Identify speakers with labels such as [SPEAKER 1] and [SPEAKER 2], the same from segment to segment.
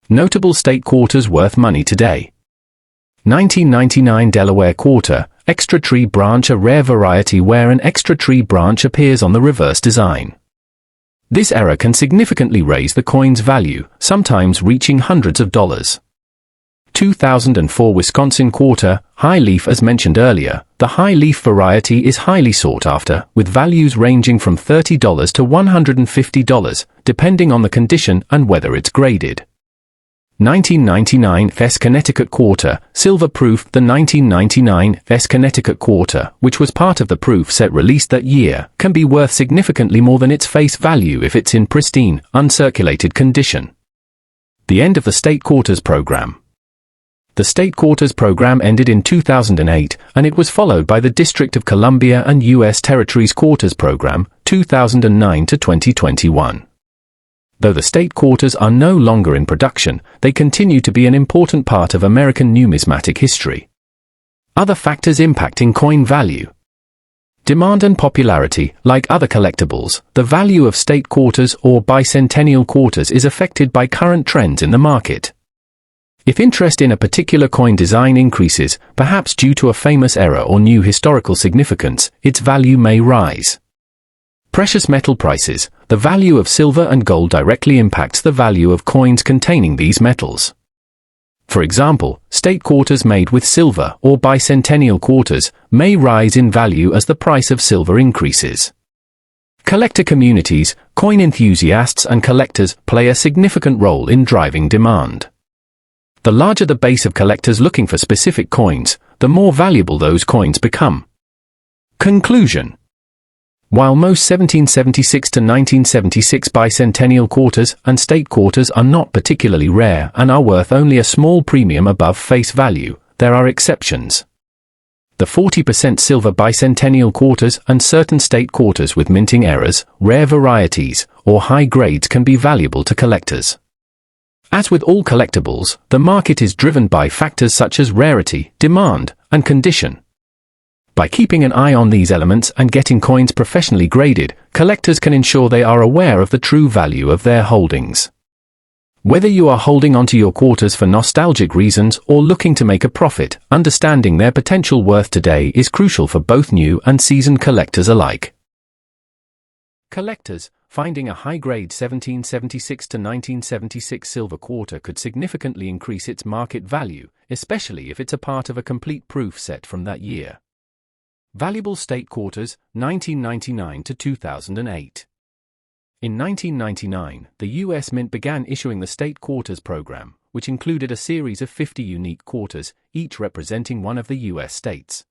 [SPEAKER 1] Notable state quarters worth money today. 1999 Delaware quarter, extra tree branch, a rare variety where an extra tree branch appears on the reverse design. This error can significantly raise the coin's value, sometimes reaching hundreds of dollars. 2004 Wisconsin quarter, high leaf. As mentioned earlier, the high leaf variety is highly sought after, with values ranging from $30 to $150, depending on the condition and whether it's graded. 1999 Fess Connecticut quarter, silver proof. The 1999 Fess Connecticut quarter, which was part of the proof set released that year, can be worth significantly more than its face value if it's in pristine, uncirculated condition. The end of the state quarters program. The state quarters program ended in 2008, and it was followed by the District of Columbia and U.S. Territories quarters program, 2009 to 2021. Though the state quarters are no longer in production, they continue to be an important part of American numismatic history. Other factors impacting coin value. Demand and popularity. Like other collectibles, the value of state quarters or bicentennial quarters is affected by current trends in the market. If interest in a particular coin design increases, perhaps due to a famous error or new historical significance, its value may rise. Precious metal prices. The value of silver and gold directly impacts the value of coins containing these metals. For example, state quarters made with silver or bicentennial quarters may rise in value as the price of silver increases. Collector communities. Coin enthusiasts and collectors play a significant role in driving demand. The larger the base of collectors looking for specific coins, the more valuable those coins become. Conclusion. While most 1776 to 1976 bicentennial quarters and state quarters are not particularly rare and are worth only a small premium above face value, there are exceptions. The 40% silver bicentennial quarters and certain state quarters with minting errors, rare varieties, or high grades can be valuable to collectors. As with all collectibles, the market is driven by factors such as rarity, demand, and condition. By keeping an eye on these elements and getting coins professionally graded, collectors can ensure they are aware of the true value of their holdings. Whether you are holding onto your quarters for nostalgic reasons or looking to make a profit, understanding their potential worth today is crucial for both new and seasoned collectors alike. Collectors. Finding a high-grade 1776 to 1976 silver quarter could significantly increase its market value, especially if it's a part of a complete proof set from that year. Valuable state quarters, 1999 to 2008. In 1999, the U.S. Mint began issuing the state quarters program, which included a series of 50 unique quarters, each representing one of the U.S. states.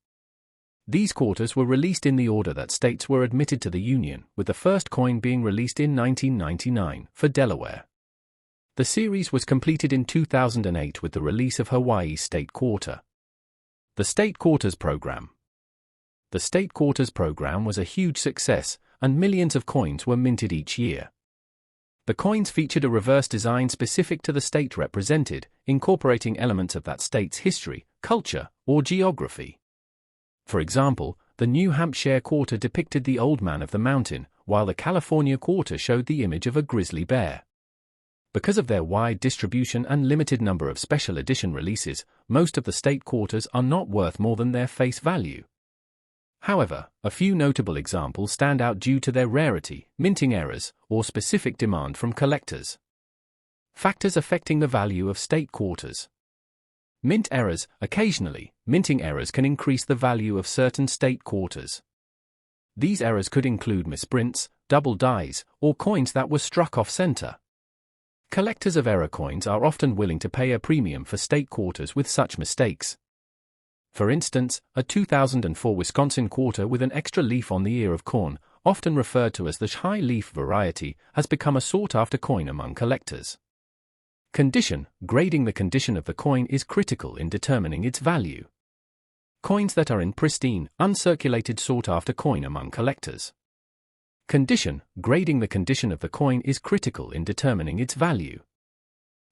[SPEAKER 1] These quarters were released in the order that states were admitted to the Union, with the first coin being released in 1999 for Delaware. The series was completed in 2008 with the release of Hawaii's state quarter. The state quarters program. The state quarters program was a huge success, and millions of coins were minted each year. The coins featured a reverse design specific to the state represented, incorporating elements of that state's history, culture, or geography. For example, the New Hampshire quarter depicted the Old Man of the Mountain, while the California quarter showed the image of a grizzly bear. Because of their wide distribution and limited number of special edition releases, most of the state quarters are not worth more than their face value. However, a few notable examples stand out due to their rarity, minting errors, or specific demand from collectors. Factors affecting the value of state quarters. Mint errors. Occasionally, minting errors can increase the value of certain state quarters. These errors could include misprints, double dies, or coins that were struck off-center. Collectors of error coins are often willing to pay a premium for state quarters with such mistakes. For instance, a 2004 Wisconsin quarter with an extra leaf on the ear of corn, often referred to as the high leaf variety, has become a sought-after coin among collectors. Condition. Grading the condition of the coin is critical in determining its value. Coins that are in pristine, uncirculated sought-after coin among collectors. Condition. Grading the condition of the coin is critical in determining its value.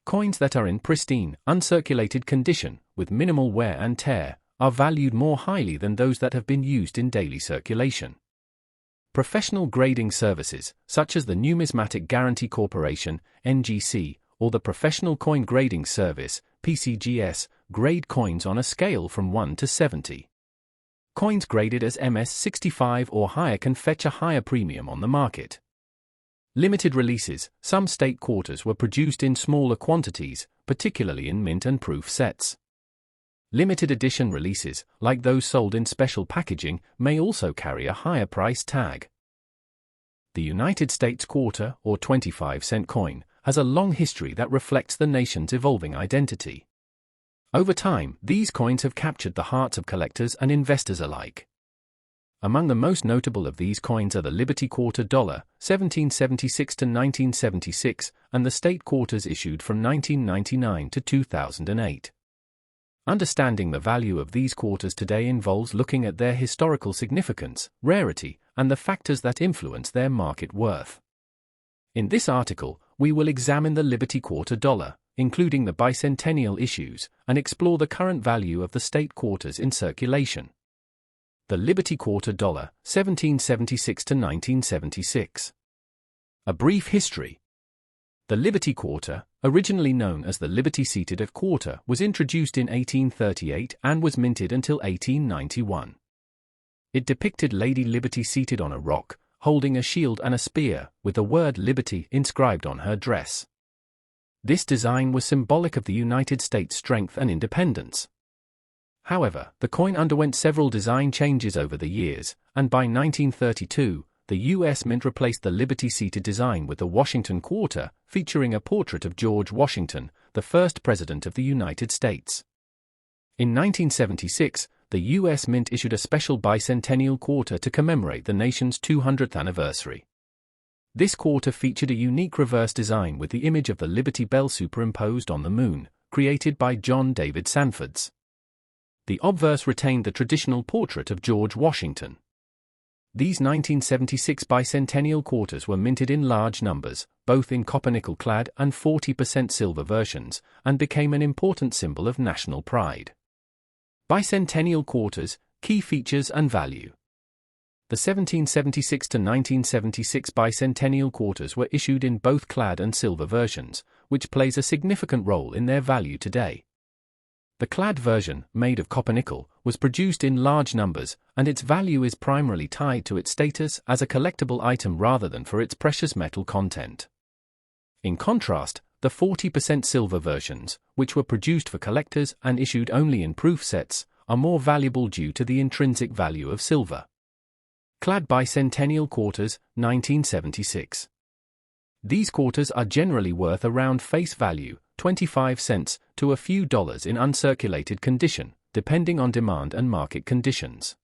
[SPEAKER 1] Coins that are in pristine, uncirculated condition, with minimal wear and tear, are valued more highly than those that have been used in daily circulation. Professional grading services, such as the Numismatic Guarantee Corporation, NGC, or the Professional Coin Grading Service, PCGS, grade coins on a scale from 1 to 70. Coins graded as MS-65 or higher can fetch a higher premium on the market. Limited releases. Some state quarters were produced in smaller quantities, particularly in mint and proof sets. Limited edition releases, like those sold in special packaging, may also carry a higher price tag. The United States quarter, or 25-cent coin, has a long history that reflects the nation's evolving identity. Over time, these coins have captured the hearts of collectors and investors alike. Among the most notable of these coins are the Liberty Quarter Dollar, 1776 to 1976, and the state quarters issued from 1999 to 2008. Understanding the value of these quarters today involves looking at their historical significance, rarity, and the factors that influence their market worth. In this article, we will examine the Liberty Quarter Dollar, including the bicentennial issues, and explore the current value of the state quarters in circulation. The Liberty Quarter Dollar, 1776 to 1976. A brief history. The Liberty Quarter, originally known as the Liberty Seated at Quarter, was introduced in 1838 and was minted until 1891. It depicted Lady Liberty seated on a rock, holding a shield and a spear, with the word Liberty inscribed on her dress. This design was symbolic of the United States' strength and independence. However, the coin underwent several design changes over the years, and by 1932, the U.S. Mint replaced the Liberty-seated design with the Washington Quarter, featuring a portrait of George Washington, the first President of the United States. In 1976, the U.S. Mint issued a special bicentennial quarter to commemorate the nation's 200th anniversary. This quarter featured a unique reverse design with the image of the Liberty Bell superimposed on the moon, created by John David Sanfords. The obverse retained the traditional portrait of George Washington. These 1976 bicentennial quarters were minted in large numbers, both in copper-nickel clad and 40% silver versions, and became an important symbol of national pride. Bicentennial quarters, key features and value. The 1776 to 1976 bicentennial quarters were issued in both clad and silver versions, which plays a significant role in their value today. The clad version, made of copper-nickel, was produced in large numbers, and its value is primarily tied to its status as a collectible item rather than for its precious metal content. In contrast, the 40% silver versions, which were produced for collectors and issued only in proof sets, are more valuable due to the intrinsic value of silver. Clad bicentennial quarters, 1976. These quarters are generally worth around face value, 25 cents, to a few dollars in uncirculated condition, depending on demand and market conditions.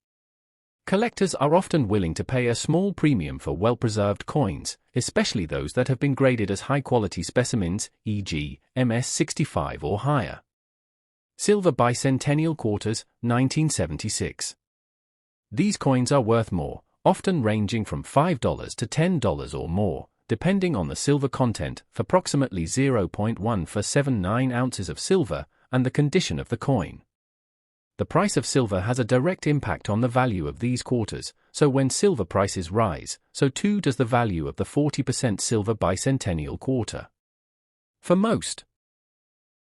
[SPEAKER 1] Collectors are often willing to pay a small premium for well-preserved coins, especially those that have been graded as high-quality specimens, e.g., MS-65 or higher. Silver bicentennial quarters, 1976. These coins are worth more, often ranging from $5 to $10 or more, depending on the silver content, for approximately 0.179 ounces of silver, and the condition of the coin. The price of silver has a direct impact on the value of these quarters, so when silver prices rise, so too does the value of the 40% silver bicentennial quarter. For most,